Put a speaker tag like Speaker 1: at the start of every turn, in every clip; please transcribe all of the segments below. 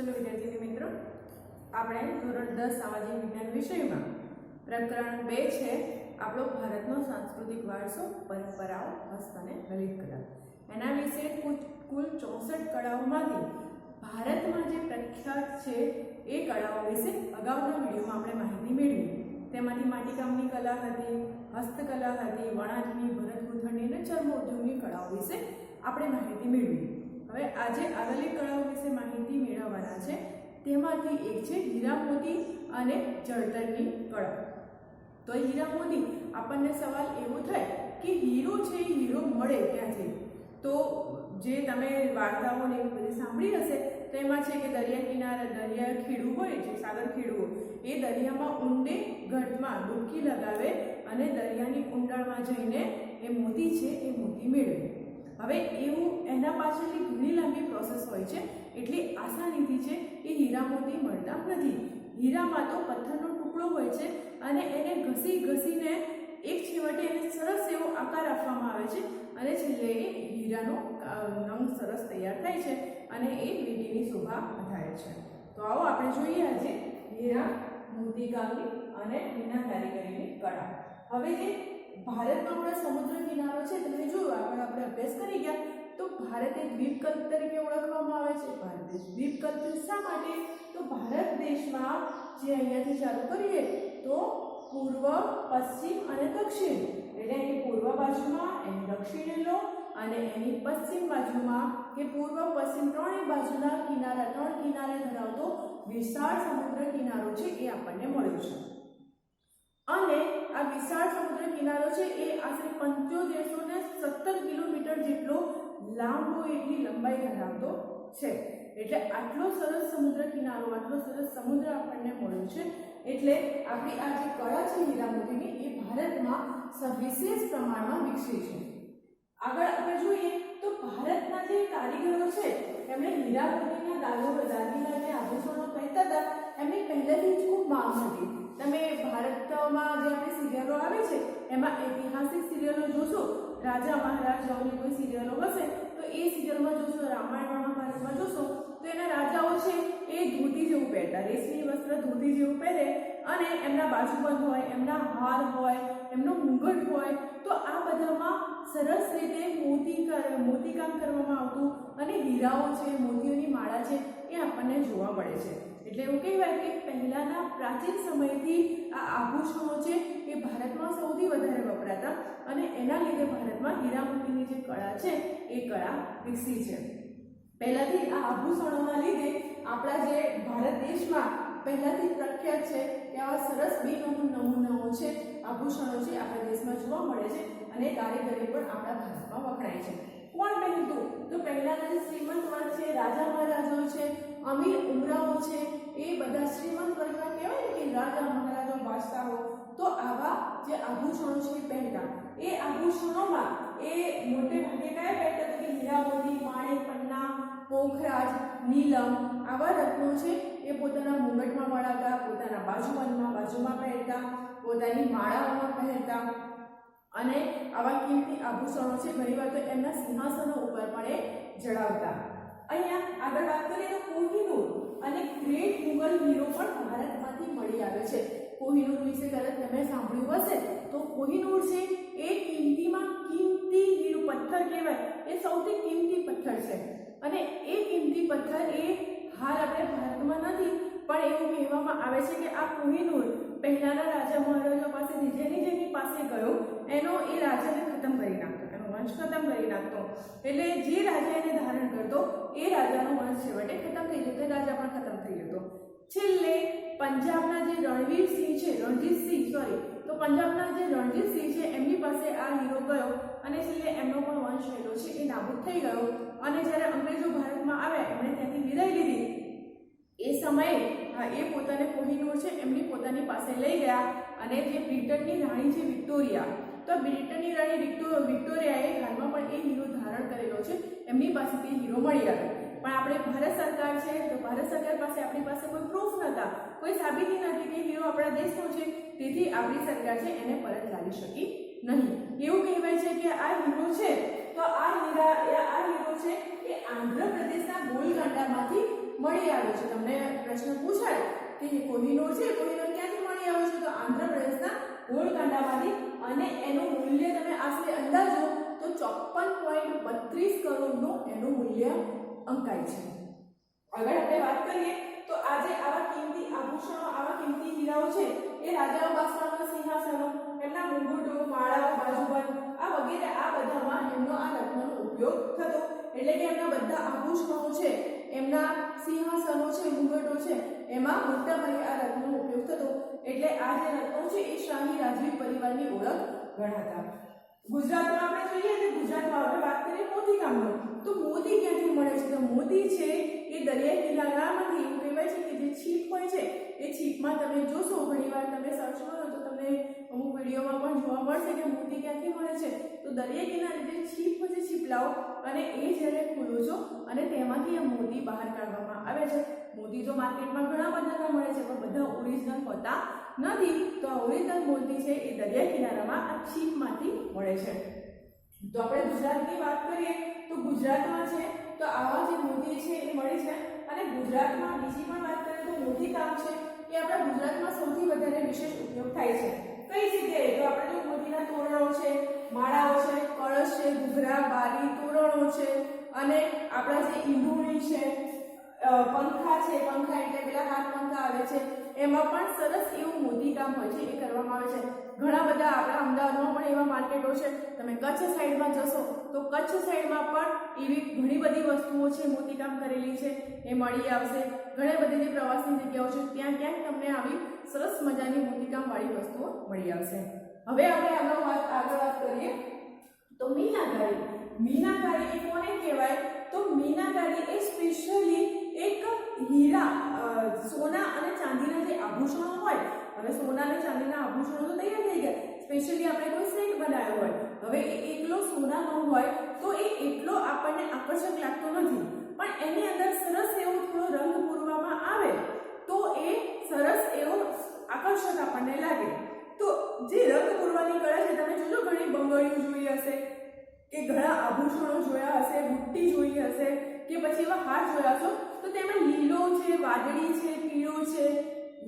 Speaker 1: चलो विद्यार्थी मित्रों, આપણે ધોરણ 10 સામાજિક વિજ્ઞાન વિષયમાં પ્રકરણ 2 છે આપણો ભારતનો સાંસ્કૃતિક વારસો, પરંપરાઓ, હસ્ત અને લલિત કલા. એના વિશે કુલ 64 કળાઓમાંથી ભારતમાં જે પ્રખ્યાત છે એ કળાઓ વિશે અગાઉના વિડીયોમાં આપણે માહિતી મેળવી. તેમાંથી માટીકામની કલા હતી, હસ્તકલા હતી, વણાટની, ભરત ગૂંથણની અને ચર્મ ઉદ્યોગની કળાઓ વિશે આપણે માહિતી મેળવી. હવે આજે આગળની કળાઓ વિશે માહિતી મેળવવાના છે. તેમાંથી એક છે હીરા મોતી અને જળતરની કળા. તો હીરા મોતી આપણને સવાલ એવો થાય કે હીરો છે એ હીરો મળે ક્યાંથી? તો જે તમે વાર્તાઓને એવી બધી સાંભળી હશે તેમાં છે કે દરિયા કિનારે દરિયા ખેડૂ હોય છે, સાગર ખેડૂઓ એ દરિયામાં ઊંડે ગર્તમાં ડૂબકી લગાવે અને દરિયાની ઊંડાણમાં જઈને એ મોતી છે એ મોતી મેળવે. હવે એવું એના પાછળની ઘણી લાંબી પ્રોસેસ હોય છે, એટલે આસાનીથી છે એ હીરા મોતી મળતા નથી. હીરામાં તો પથ્થરનો ટુકડો હોય છે અને એને ઘસીને એક છેવટે એને સરસ એવો આકાર આપવામાં આવે છે અને છેલ્લે એ હીરાનો રંગ સરસ તૈયાર થાય છે અને એ લીટીની શોભા વધારે છે. તો આવો આપણે જોઈએ આજે હીરા મોતીકામની અને મીના કારીગરીની કળા. હવે જે ભારતનો આપણો સમુદ્ર કિનારો છે તમે જોયું આપણે અભ્યાસ કરી ગયા તો ભારત એ દ્વીપકલ્પ તરીકે ઓળખવામાં આવે છે. ભારત દેશ દ્વીપકલ્પ શા માટે? તો ભારત દેશમાં જે અહીંયાથી ચાલુ કરીએ તો પૂર્વ, પશ્ચિમ અને દક્ષિણ, એટલે એની પૂર્વ બાજુમાં એની દક્ષિણ લો અને એની પશ્ચિમ બાજુમાં કે પૂર્વ પશ્ચિમ ત્રણેય બાજુના કિનારા, ત્રણ કિનારે ધરાવતો વિશાળ સમુદ્ર કિનારો છે એ આપણને મળ્યો છે. અને આ વિશાળ સમુદ્ર કિનારો છે એ આશરે 7517 કિલોમીટર જેટલો લાંબો એટલી લંબાઈ ધરાવતો છે. એટલે આટલો સરસ સમુદ્ર કિનારો, આટલો સરસ સમુદ્ર આપણને મળ્યો છે. એટલે આપણી આ જે કળા છે હીરા મોતીની એ ભારતમાં સવિશેષ પ્રમાણમાં વિકસી છે. આગળ આપણે જોઈએ તો ભારતના જે કારીગરો છે એમણે હીરા મોતીના દાગીના જે આભૂષણો પહેરતા હતા એમની પહેલેથી જ ખૂબ માંગ હતી. તમે ભારતમાં જે આપણી સિરિયલો આવે છે એમાં ઐતિહાસિક સિરિયલો જોશો, રાજા મહારાજાઓની કોઈ સિરિયલો હશે તો એ સિરિયલમાં જોશો, રામાયણ મહાભારતમાં જોશો તો એના રાજાઓ છે એ ધોતી જેવું પહેરતા, રેશમી વસ્ત્ર ધોતી જેવું પહેરે અને એમના બાજુબંધ હોય, એમના હાર હોય, એમનો મુંગટ હોય. તો આ બધામાં સરસ રીતે મોતીકામ કરવામાં આવતું અને હીરાઓ છે, મોતીઓની માળા છે એ આપણને જોવા મળે છે. એટલે એવું કહેવાય કે પહેલાના પ્રાચીન સમયથી આ આભૂષણો છે એ ભારતમાં સૌથી વધારે વપરાતા અને એના લીધે ભારતમાં હીરા મોતીની જે કળા છે એ કળા વિકસી છે. પહેલાથી આ આભૂષણોના લીધે આપણા જે ભારત દેશમાં પહેલાથી પ્રખ્યાત છે કે આવા સરસ નમૂનાઓ છે, આભૂષણો છે આપણા દેશમાં જોવા મળે છે અને કારીગરી પણ આપણા ભારતમાં વખણાય છે. કોણ પહેરતું? તો પહેલાના જે શ્રીમંત વર્ગ છે, રાજા મહારાજાઓ છે, અમીર ઉમરાઓ છે, એ બધા શ્રીમંત વર્ગના કહેવાય ને કે રાજા મહારાજા બાદશાહો, તો આવા જે આભૂષણો છે એ પહેરતા. એ આભૂષણોમાં એ મોટે ભાગે કયા પહેરતા? તો કે હીરા મોતી, માણેક, પન્ના, પોખરાજ, નીલમ આવા રત્નો છે એ પોતાના મુંગટમાં વળાવતા, પોતાના બાજુમાં પહેરતા, પોતાની માળાઓમાં પહેરતા અને આવા કિંમતી આભૂષણો છે ઘણીવાર તો એમના સિંહાસનો ઉપર પણ એ જડાવતા. અહીંયા આગળ વાત કરીએ તો કોહિનૂર અને ગ્રેટ મુગલ હીરો પણ ભારતમાંથી મળી આવે છે. કોહિનૂર વિશે કદાચ તમે સાંભળ્યું હશે તો કોહિનૂર છે એ કિંમતી હીરો પથ્થર કહેવાય, એ સૌથી કિંમતી પથ્થર છે અને એ કિંમતી પથ્થર એ હાલ આપણે ભારતમાં નથી, પણ એવું કહેવામાં આવે છે કે આ કોહિનૂર પહેલાના રાજા મહારાજા પાસેથી જેની પાસે ગયો એનો એ રાજાને ખતમ કરી નાખતો, એનો વંશ ખતમ કરી નાખતો. એટલે જે રાજા એને ધારણ કરતો એ રાજાનો વંશ છેવટે ખતમ થઈ જતો, રાજા પણ ખતમ થઈ જતો. છેલ્લે પંજાબના જે રણજીતસિંહ તો પંજાબના જે રણજીતસિંહ છે એમની પાસે આ હીરો ગયો અને છેલ્લે એમનો પણ વંશ રહેલો છે એ નાબૂદ થઈ ગયો. અને જ્યારે અંગ્રેજો ભારતમાં આવ્યા એમણે ત્યાંથી વિદાય લીધી એ સમયે એ પોતાને કોહિનૂર છે એમની પોતાની પાસે લઈ ગયા અને જે બ્રિટનની રાણી છે વિક્ટોરિયા, તો બ્રિટનની રાણી વિક્ટોરિયાએ હાલમાં પણ એ હીરો ધારણ કરેલો છે, એમની પાસેથી હીરો મળી આવ્યો. પણ આપણે ભારત સરકાર છે તો ભારત સરકાર પાસે આપણી પાસે કોઈ પ્રૂફ નહોતા, કોઈ સાબિતી નથી કે હીરો આપણા દેશનો છે, તેથી આપણી સરકાર છે એને પરત લાવી શકી નહીં. એવું કહેવાય છે કે આ હીરો છે તો આ હીરો છે એ આંધ્રપ્રદેશના ગોલકાંડામાંથી મળી આવે છે. તમને પ્રશ્ન પૂછાય કે કોહિનૂર છે, કોહિનૂર ક્યાંથી મળી આવે છે? તો આંધ્રપ્રદેશના ગોળકાંડામાંથી, અને એનું મૂલ્ય તમે આશરે અંદાજો તો 54.32 કરોડનું એનું મૂલ્ય અંકાય છે. આગળ આપણે વાત કરીએ તો આજે આવા કિંમતી આભૂષણો, આવા કિંમતી હીરાઓ છે એ રાજાઓ બાદશાહોના સિંહાસનો, એમના મુંગુટો, માળાઓ, બાજુબંધ આ વગેરે આ બધામાં એમનો આ રત્નનો ઉપયોગ થતો. એટલે કે એમના બધા આભૂષણો છે, એમના સિંહાસનો છે, મુંગટો છે, એમાં મોટાભાગે આ રત્નનો ઉપયોગ થતો. એટલે આ જે રત્નો છે એ શાહી રાજવી પરિવારની ઓળખ ગણાતા. ગુજરાતમાં આપણે જોઈએ તો ગુજરાતમાં આપણે વાત કરીએ મોતીકામનો, તો મોતી ક્યાંથી મળે છે? તો મોતી છે એ દરિયાઈ કિનારામાંથી, એવું કહેવાય છે કે જે છીપ હોય છે એ છીપમાં તમે જોશો, ઘણીવાર તમે સર્ચ કરો તો તમને અમુક વિડીયોમાં પણ જોવા મળશે કે મોતી ક્યાંથી મળે છે. તો દરિયાઈ કિનારે જે છીપ હોય છે, છીપલાઓ, અને એ જ્યારે ખોલો છો અને તેમાંથી આ મોતી બહાર કાઢવામાં આવે છે. મોતી તો માર્કેટમાં ઘણા બધા મળે છે, પણ બધા ઓરિજિનલ હોતા નથી. તો આ ઓરિજિનલ મોતી છે એ દરિયા કિનારામાં આ છીપમાંથી મળે છે. તો આપણે ગુજરાતની વાત કરીએ તો ગુજરાતમાં છે તો આવા જે મોતી છે એ મળે છે. અને ગુજરાતમાં બીજી પણ વાત કરીએ તો મોતી કામ છે એ આપણા ગુજરાતમાં સૌથી વધારે વિશેષ ઉપયોગ થાય છે. કઈ જગ્યાએ? તો આપણે જો મોતીના તોરણો છે, માળાઓ છે, કળશ છે, ઘૂઘરા, બારી, તોરણો છે, અને આપણા જે ઈંડુણી છે, પંખા છે, પંખા એટલે પેલા હાથ પંખા આવે છે, એમાં પણ સરસ એવું મોતીકામ હોય છે, એ કરવામાં આવે છે. ઘણા બધા આપણા અમદાવાદમાં પણ એવા માર્કેટો છે. તમે કચ્છ સાઈડમાં જશો તો કચ્છ સાઈડમાં પણ એવી ઘણી બધી વસ્તુઓ છે મોતીકામ કરેલી છે એ મળી આવશે. ઘણી બધી જે પ્રવાસની જગ્યાઓ છે ત્યાં ક્યાંક તમને આવી સરસ મજાની મોતીકામ વાળી વસ્તુઓ મળી આવશે. હવે આપણે આગળ વાત કરીએ તો મીનાકારી. મીનાકારી એ કોને કહેવાય? તો મીનાકારી એ સ્પેશિયલી એક હીરા, સોના અને ચાંદીના જે આભૂષણો હોય, હવે સોના અને ચાંદીના આભૂષણો તો તૈયાર થઈ ગયા, સ્પેશિયલી આપણે કોઈ સેટ બનાવ્યો હોય, હવે એ એકલો સોનાનો હોય તો એ એટલો આપણને આકર્ષક લાગતો નથી, પણ એની અંદર સરસ એવો થોડો રંગ પૂરવામાં આવે તો એ સરસ એવો આકર્ષક આપણને લાગે. તો જે રંગ પૂરવાની કળા છે, તમે જોજો ઘણી બંગડીઓ જોઈ હશે કે ઘણા આભૂષણો જોયા હશે, બુટ્ટી જોઈ હશે કે પછી એવા હાર જોયા હશો, તો તેમાં લીલો છે, વાદળી છે, પીળો છે,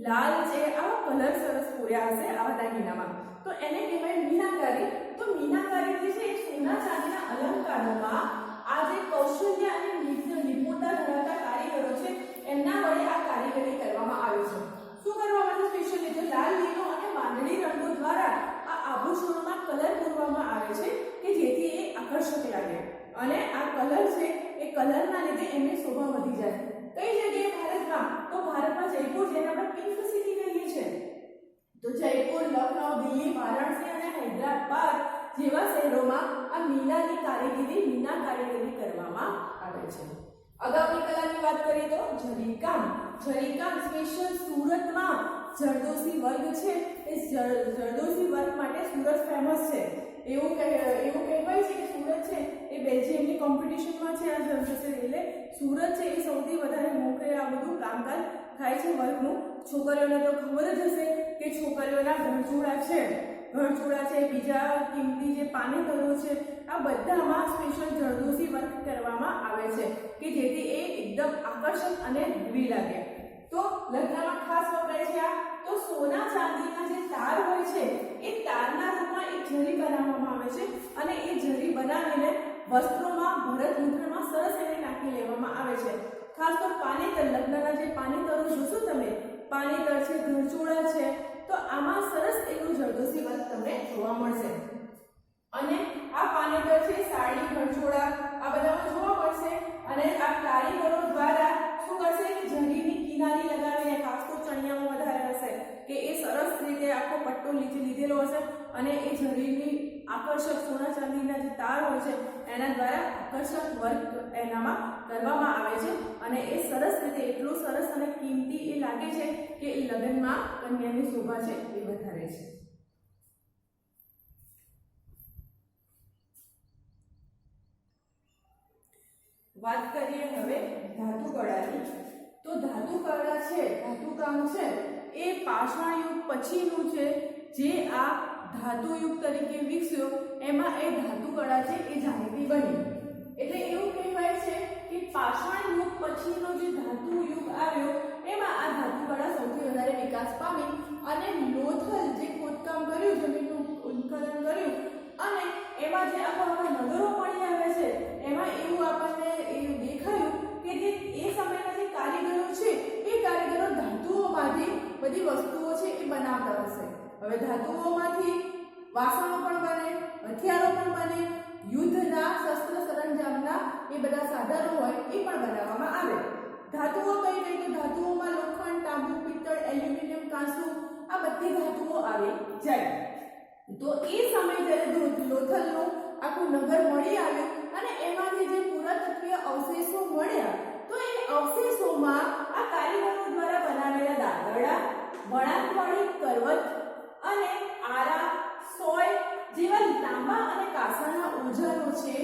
Speaker 1: લાલ છે, આવા કલર સરસ પૂર્યા હશે આવા દાગીનામાં, તો એને કહેવાય મીનાકારી. તો મીનાકારી જે છે એ સોના ચાંદીના અલંકારોમાં આ જે કૌશલ્ય અને નિપુણતા ધરાવતા કારીગરો છે એમના વડે આ કારીગરી કરવામાં આવે છે. શું કરવામાં આવે? સ્પેશિયલી તો લાલ, લીલો અને વાદળી રંગો દ્વારા આ આભૂષણોમાં કલર પૂરવામાં આવે છે કે જેથી એ આકર્ષક લાગે, અને આ કલર છે એ કલરના લીધે એમની શોભા વધી જાય. કઈ જગ્યાએ ભારતમાં? તો ભારતમાં જયપુર, જેને આપણે પિંક સિટી કહીએ છીએ, તો જયપુર, લખનઉ, દિલ્હી, વારાણસી અને હૈદરાબાદ જેવા શહેરોમાં આ મીના કારીગરી કરવામાં આવે છે. અગાઉની કલાની વાત કરીએ તો જરીકામ. જરીકામ સ્પેશિયલ સુરતમાં જરદોશી વર્ગ છે એ જરદોશી વર્ગ માટે સુરત ફેમસ છે. એવું કહેવાય છે કે સુરત છે એ બેલ્જિયમની કોમ્પિટિશનમાં છે આ જરદોશી, એટલે સુરત છે એ સૌથી વધારે મોખરે આ બધું કામકાજ થાય છે વર્કનું. છોકરીઓને તો ખબર જ હશે કે છોકરીઓના ઘરચૂડા છે, બીજા કિંમતી જે પાનેતરો છે, આ બધામાં સ્પેશિયલ જરદોશી વર્ક કરવામાં આવે છે કે જેથી એ એકદમ આકર્ષક અને હેવી લાગે. તો લગ્નમાં ખાસ વપરાય છે આ. તો સોના ચાંદીના જે તાર હોય છે એ તારના રૂપમાં એક જરી બનાવવામાં આવે છે, અને એ જરી બનાવીને વસ્ત્રોમાં, ભરત ગૂંથણમાં સરસ એને નાખી લેવામાં આવે છે. ખાસ તો પાનેતર, લગ્નના જે પાનેતરો જોશો તમે, પાનેતર છે, ઘરચોળા છે, તો આમાં સરસ એવું જરદોશી વર્ક તમને જોવા મળશે. અને આ પાનેતર છે, સાડી, ઘરચોળા આ બધામાં જોવા મળશે. અને આ કારીગરો દ્વારા શું કરશે કે જરીની કિનારી લગાવીને, ખાસ તો ચણિયામાં વધારે હશે કે એ સરસ રીતે આખો પટ્ટો નીચે લીધેલો હશે, અને એ જરીની આકર્ષક સોના ચાંદીના જે તાર હોય છે એના દ્વારા આકર્ષક વર્ક એનામાં કરવામાં આવે છે, અને એ સરસ રીતે એટલું સરસ અને કિંમતી એ લાગે છે કે એ લગ્નમાં કન્યાની શોભા છે એ વધારે છે. વાત કરીએ હવે ધાતુકળાની. તો ધાતુકળા છે, ધાતુકામ છે એ પાષાણ યુગ પછીનું છે જે આ ધાતુયુગ તરીકે વિકસ્યો, એમાં એ ધાતુકળા છે એ જાણીતી બની. એટલે એવું કહેવાય છે કે પાષાણ યુગ પછીનો જે ધાતુયુગ વિકાસ પામી અને લોથલ જે ખોદકામ કર્યું, જમીનનું ઉત્ખનન કર્યું અને એમાં જે આખા નગરો મળી આવે છે, એમાં એવું આપણને એવું દેખાયું કે જે એ સમયના જે કારીગરો છે એ કારીગરો ધાતુઓમાંથી બધી વસ્તુઓ છે એ બનાવતા હશે. હવે ધાતુઓમાંથી વાસણો પણ બને, હથિયારો પણ બને, યુદ્ધના શસ્ત્ર સરંજામના એ બધા સાધનો હોય એ પણ બનાવવામાં આવે. ધાતુઓ કઈ કઈ? તો ધાતુઓમાં લોખંડ, તાંબુ, પિત્તળ, એલ્યુમિનિયમ, કાંસુ આ બધી ધાતુઓ આવી જાય. તો એ સમય જ્યારે લોથલનું આખું નગર મળી આવ્યું અને એમાંથી જે પુરાતત્વીય અવશેષો મળ્યા, તો એ અવશેષોમાં આ કારીગરો દ્વારા બનાવેલા દાદરડા, વળાંકવાળી કરવત અને આરા, સોય જેવા તાંબા અને કાંસાના ઓજારો છે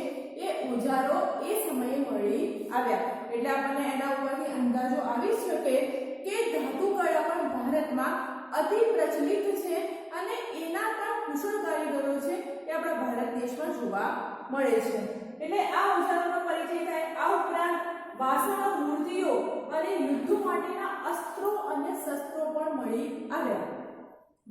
Speaker 1: એ ઓજારો એ સમયે મળી આવ્યા. એટલે આપણને એના ઉપરથી અંદાજો આવી શકે કે ધાતુ કળા પણ ભારતમાં અતિ પ્રચલિત છે અને એના પણ કુશળ કારીગરો છે એ આપણા ભારત દેશમાં જોવા મળે છે. એટલે આ ઓજારોનો પરિચય થાય. આ ઉપરાંત વાસણો, મૂર્તિઓ અને યુદ્ધ માટેના અસ્ત્રો અને શસ્ત્રો પણ મળી આવ્યા.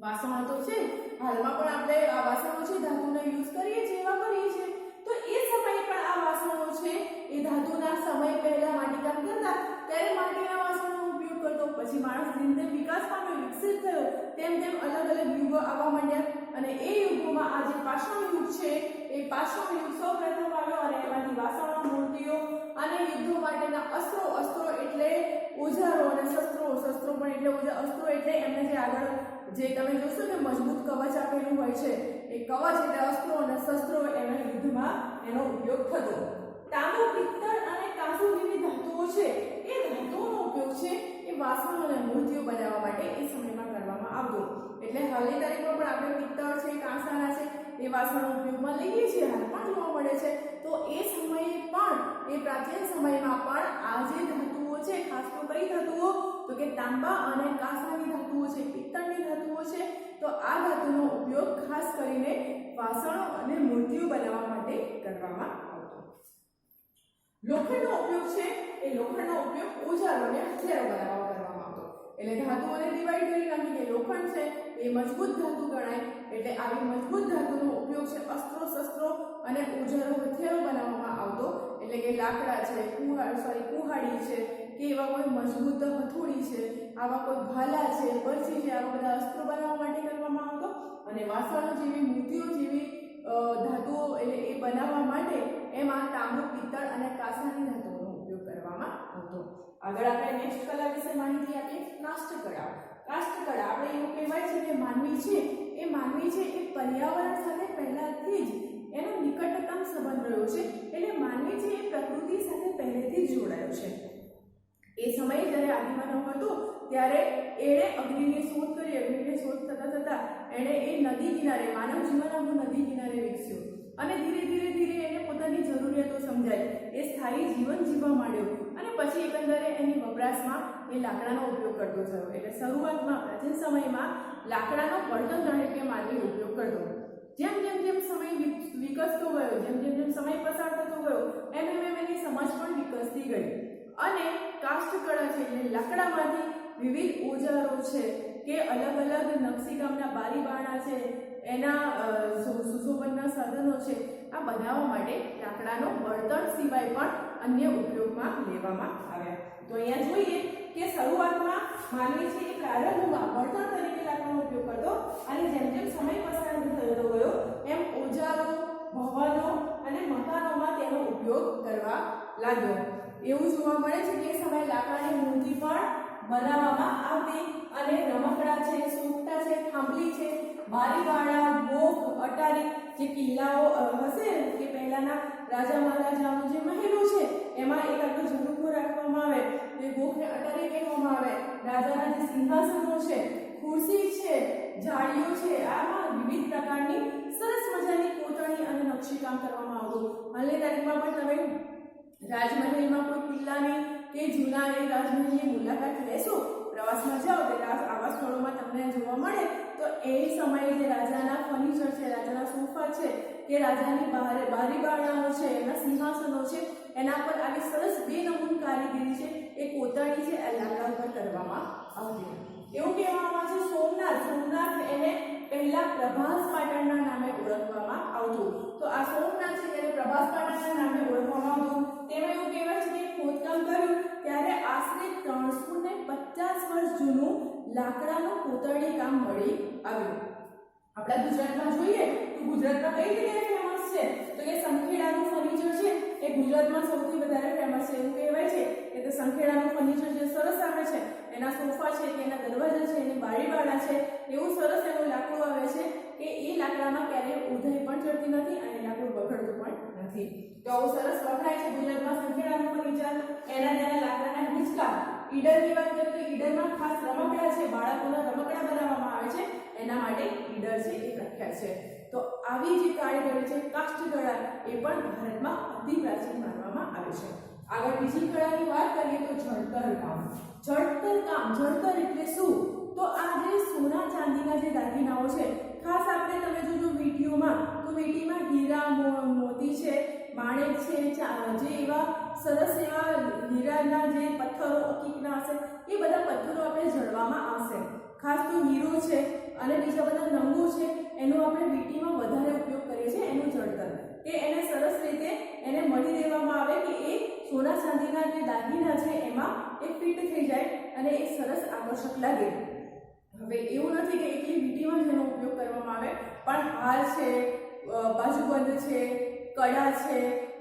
Speaker 1: વાસણો તો છે, હાલમાં પણ આપણે આ વાસણો છે ધાતુના યુઝ કરીએ છીએ, વાપરીએ છીએ. તો એ સમયે પણ આ વાસણો છે એ ધાતુના સમય પહેલા માટીકામ કરતા ત્યારે માટીના વાસણોનો ઉપયોગ કરતો. પછી માણસ જેમ જેમ વિકાસ પામ્યો, વિકસિત થયો, તેમ તેમ અલગ અલગ યુગો આવવા માંડ્યા અને એ યુગોમાં આ જે પાષાણ યુગ છે એ પાષાણ યુગ સૌ પ્રથમ આવ્યો અને એમાંથી વાસણો, મૂર્તિઓ અને યુદ્ધો માટેના અસ્ત્રો, અસ્ત્રો એટલે ઓજારો અને શસ્ત્રો, શસ્ત્રો પણ એટલે અસ્ત્રો એટલે એમને જે આગળ જે તમે જોશો કે મજબૂત કવચ આપેલું હોય છે એ કવચ એટલે અસ્ત્રો અને શસ્ત્રો એના યુદ્ધમાં એનો ઉપયોગ થતો. તાંબુ, પિત્તળ અને કાંસુ જેવી ધાતુઓ છે એ ધાતુઓનો ઉપયોગ છે એ વાસણો અને મૂર્તિઓ બનાવવા માટે એ સમયમાં કરવામાં આવતો. એટલે હાલની તારીખમાં પણ આપણે પિત્તળ છે, કાંસાના છે એ વાસણો ઉપયોગમાં લઈએ છીએ, હાલ પણ જોવા મળે છે. તો એ સમયે પણ એ પ્રાચીન સમયમાં પણ આ જે ધાતુઓ છે, ખાસ તો કઈ ધાતુઓ? તો કે તાંબા અને કાંસાની ધાતુઓ છે, પિત્તળની ધાતુઓ છે. તો આ ધાતુનો ઉપયોગ ખાસ કરીને વાસણો અને મૂર્તિઓ બનાવવા માટે કરવામાં આવતો. લોખંડનો ઉપયોગ છે એ લોખંડનો ઉપયોગ ઓજારો અને હથિયારો બનાવવા કરવામાં આવતો. એટલે ધાતુઓને ડિવાઈડ કરી નાખી કે લોખંડ છે એ મજબૂત ધાતુ ગણાય. એટલે આવી મજબૂત ધાતુનો ઉપયોગ છે અસ્ત્રો, શસ્ત્રો અને ઓજારો, હથિયારો બનાવવામાં આવતો. એટલે કે લાકડા છે, કુહાડી છે કે એવા કોઈ મજબૂત હથોડી છે, આવા કોઈ ભાલા છે, બરછી છે, આવા બધા અસ્ત્રો બનાવવા માટે કરવામાં આવતો. અને વાસણો જેવી, મૂર્તિઓ જેવી ધાતુઓ એટલે એ બનાવવા માટે એમાં તાંબુ, પિત્તળ અને કાંસાની ધાતુઓનો ઉપયોગ કરવામાં આવતો. આગળ આપણે નેક્સ્ટ કલા વિશે માહિતી આપીએ. કાષ્ઠકળા. કાષ્ઠકળા આપણે એવું કહેવાય છે કે માનવી છે એ પર્યાવરણ સાથે પહેલાથી જ એનો નિકટતમ સંબંધ રહ્યો છે. એટલે માનવી છે એ પ્રકૃતિ સાથે પહેલેથી જ જોડાયો છે. એ સમયે જ્યારે આદિમાનવ હતો ત્યારે એણે અગ્નિની શોધ કરી. અગ્નિની શોધ થતા થતા એણે એ નદી કિનારે, માનવ જીવન આખું નદી કિનારે વિકસ્યો અને ધીરે ધીરે એને પોતાની જરૂરિયાતો સમજાય, એ સ્થાયી જીવન જીવવા માંડ્યો અને પછી એકંદરે એની વપરાશમાં એ લાકડાનો ઉપયોગ કરતો થયો. એટલે શરૂઆતમાં પ્રાચીન સમયમાં લાકડાનો બળતણ તરીકે માનવી ઉપયોગ કરતો. જેમ જેમ જેમ સમય વિકસતો ગયો, જેમ જેમ સમય પસાર થતો ગયો એમ એની સમજ પણ વિકસતી ગઈ અને કાષ્ઠકળા છે એટલે લાકડામાંથી વિવિધ ઓજારો છે કે અલગ અલગ નકશીકામના બારી બારણા છે, એના સુશોભનના સાધનો છે, આ બનાવવા માટે લાકડાનો બળતણ સિવાય પણ અન્ય ઉપયોગમાં લેવામાં આવ્યા. તો અહીંયા જોઈએ કે શરૂઆતમાં માનવી છે એ પ્રારંભમાં બળતણ તરીકે લાકડાનો ઉપયોગ કરતો અને જેમ જેમ સમય પસાર થતો ગયો એમ ઓજારો, ભવનો અને મકાનોમાં તેનો ઉપયોગ કરવા લાગ્યો. એવું જોવા મળે છે કે એ સમયે લાકડાની મૂર્તિ પણ બનાવવામાં આવતી અને રમકડા છે, સોગટા છે, થાંભલી છે, બારીવાળા, બોક, અટારી જે કિલ્લાઓ હશે કે પહેલાના રાજા મહારાજાઓનો જે મહેલો છે એમાં એક આટલું ઝરૂખો રાખવામાં આવે, એ બોકને અટારી કહેવામાં આવે. રાજાના જે સિંહાસનો છે, ખુરશી છે, જાળીઓ છે, આમાં વિવિધ પ્રકારની સરસ મજાની કોતરણી અને નકશીકામ કરવામાં આવતું. હાલની તારીખમાં પણ તમે રાજમહેલમાં કોઈ કિલ્લાની કે જૂના એ રાજમહેલની મુલાકાત લેશો, પ્રવાસમાં જાઓ એટલે આવા સ્થળોમાં તમને જોવા મળે તો એ સમયે જે રાજાના ફર્નિચર છે, રાજાના સોફા છે કે રાજાની બારી બારણાઓ છે, એના સિંહાસનો છે, એના પર આવી સરસ બેનમૂન કારીગરી છે, એ કોતરણી છે એ લાકડા પર કરવામાં આવતી. એવું કહેવામાં આવે છે સોમનાથ. સોમનાથ એને પહેલા પ્રભાસ પાટણના નામે ઓળખવામાં આવતું. તો આ સોમનાથ છે તેને પ્રભાસ પાટણના નામે ઓળખવામાં આવતું. તેમાં એવું કહેવાય છે કે ખોદકામ કર્યું ત્યારે આશરે 350 વર્ષ જૂનું લાકડાનું કોતરણી કામ મળી આવ્યું. આપણા ગુજરાતમાં જોઈએ તો ગુજરાતમાં કઈ જગ્યાએ ફેમસ છે તો કે સંખેડાનું ફર્નિચર છે એ ગુજરાતમાં સૌથી વધારે ફેમસ છે. એવું કહેવાય છે કે તે સંખેડાનું ફર્નિચર જે સરસ આવે છે, એના સોફા છે કે એના દરવાજા છે, એની બારીવાળા છે, એવું સરસ એનું લાકડું આવે છે કે એ લાકડામાં ક્યારેય ઊંધાઈ પણ ચડતી નથી અને લાકડું બગડતું પણ નથી. તો આવું સરસ વખણાય છે ગુજરાતમાં સંખેડાનું ફર્નિચર. એના લાકડાના હિંચકા. ઈડરની વાત કરીએ તો ઈડરમાં ખાસ રમકડા છે, બાળકોના રમકડા બનાવવામાં આવે છે, એના માટે ઈડર છે એ પ્રખ્યાત છે. તો આવી જે કારીગરી છે કાષ્ઠકળા એ પણ ભારતમાં અતિ પ્રાચીન માનવામાં આવે છે. આગળ બીજી કળાની વાત કરીએ તો જળતર કામ. જળતર કામ, જળતર એટલે શું? તો આ જે સોના ચાંદીના જે દાગીનાઓ છે, ખાસ આપણે તમે જોજો વીંટીઓમાં, તો વીંટીમાં હીરા મોતી છે, માણેક છે, જે એવા સરસ એવા હીરાના જે પથ્થરો અકીકના હશે એ બધા પથ્થરો આપણે જળવામાં આવશે. ખાસ તો હીરો છે અને બીજા બધા નંગો છે એનો આપણે વીંટીમાં વધારે ઉપયોગ કરીએ છીએ. એનું જળતર કે એને સરસ રીતે એને મળી દેવામાં આવે કે એ સોના ચાંદીના જે દાગીના છે એમાં એ ફિટ થઈ જાય અને એ સરસ આકર્ષક લાગે. હવે એવું નથી કે એકલી વીંટીમાં જ એનો ઉપયોગ કરવામાં આવે, પણ હાર છે, બાજુબંધ છે, કડા છે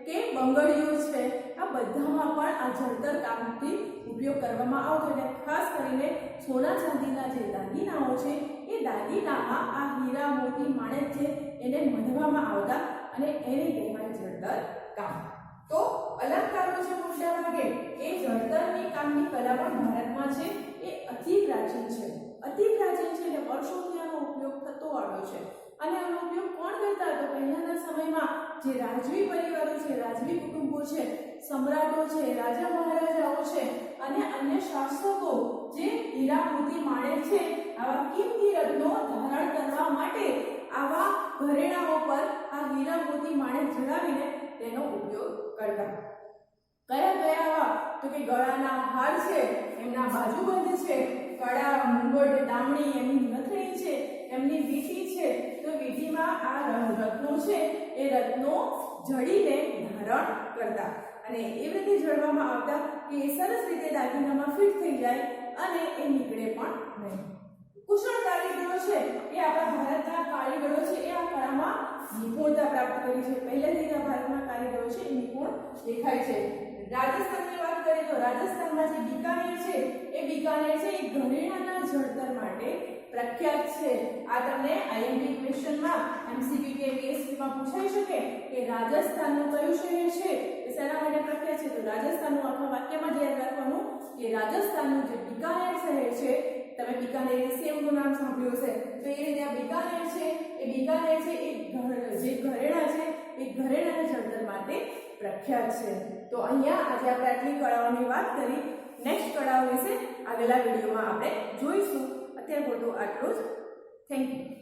Speaker 1: કે બંગડીઓ છે, આ બધામાં પણ આ જળતર કામથી ઉપયોગ કરવામાં આવતો. એટલે ખાસ કરીને સોના ચાંદીના જે દાગીનાઓ છે એ દાગીનામાં આ હીરા મોતી માણેક છે એને મઢવામાં આવતા અને એને કહેવાય જળતર કામ. તો અલંકારો છે મોટા ભાગે એ જળતરની કામની કલા પણ ભારતમાં છે એ અતિ પ્રાચીન છે. અતિ પ્રાચીન છે એટલે વર્ષોથી આનો ઉપયોગ થતો આવ્યો છે. અને આનો ઉપયોગ કોણ કરતા હતા? પહેલાના સમયમાં જે રાજવી પરિવારો છે, રાજવી કુટુંબો છે, સમ્રાટો છે, રાજા મહારાજાઓ છે અને અન્ય શાસકો જે હીરા મોતી માણેક છે આવા કિંમતી રત્નો ધારણ કરવા માટે આવા ઘરેણાઓ પર આ હીરા મોતી માણેક જડાવીને તેનો ઉપયોગ કરતા. કયા કયા આવા? તો કે ગળાના હાર છે, એમના બાજુબંધ છે, કડા, મુંગટ, દામણી, એમની નથણી છે, એમની વીંટી છે. તો વીંટીમાં આ રત્નો છે એ રત્નો જડીને ધારણ કરતા અને એ રીતે જડવામાં આવતા કે એ સરસ રીતે દાગીનામાં ફિટ થઈ જાય અને એ નીકળે પણ નહીં. કુશળ કારીગરો છે એ આપણા ભારતના કારીગરો છે એ આ કળામાં નિપુણતા પ્રાપ્ત કરી છે. પહેલેથી જ ભારતના કારીગરો છે એ નિપુણ દેખાય છે. રાજસ્થાનની વાત કરીએ તો રાજસ્થાનમાં જે બિકાનેર છે એ બિકાનેર છે એ ઘરેણાના જળતર માટે પ્રખ્યાત છે. આ તમને આઈએમપી ક્વેશ્ચનમાં એમસીક્યુ કે પીએસસીમાં પૂછાઈ શકે કે રાજસ્થાનનું કયું શહેર છે એ શેના માટે પ્રખ્યાત છે? તો રાજસ્થાનનું આખા વાક્યમાં જ યાદ રાખવાનું કે રાજસ્થાનનું જે બિકાનેર શહેર છે, તમે બિકાનેરી સેવનું નામ સાંભળ્યું હશે, તો એ રીતે આ બિકાનેર છે એ બિકાનેર છે એ જે ઘરેણા છે એ ઘરેણાના જળતર માટે પ્રખ્યાત છે. તો અહીંયા આજે આપણે આટલી કળાઓની વાત કરી. નેક્સ્ટ કળાઓ વિશે આગલા વિડીયોમાં આપણે જોઈશું. અત્યાર પૂરતું આટલું જ. Thank you.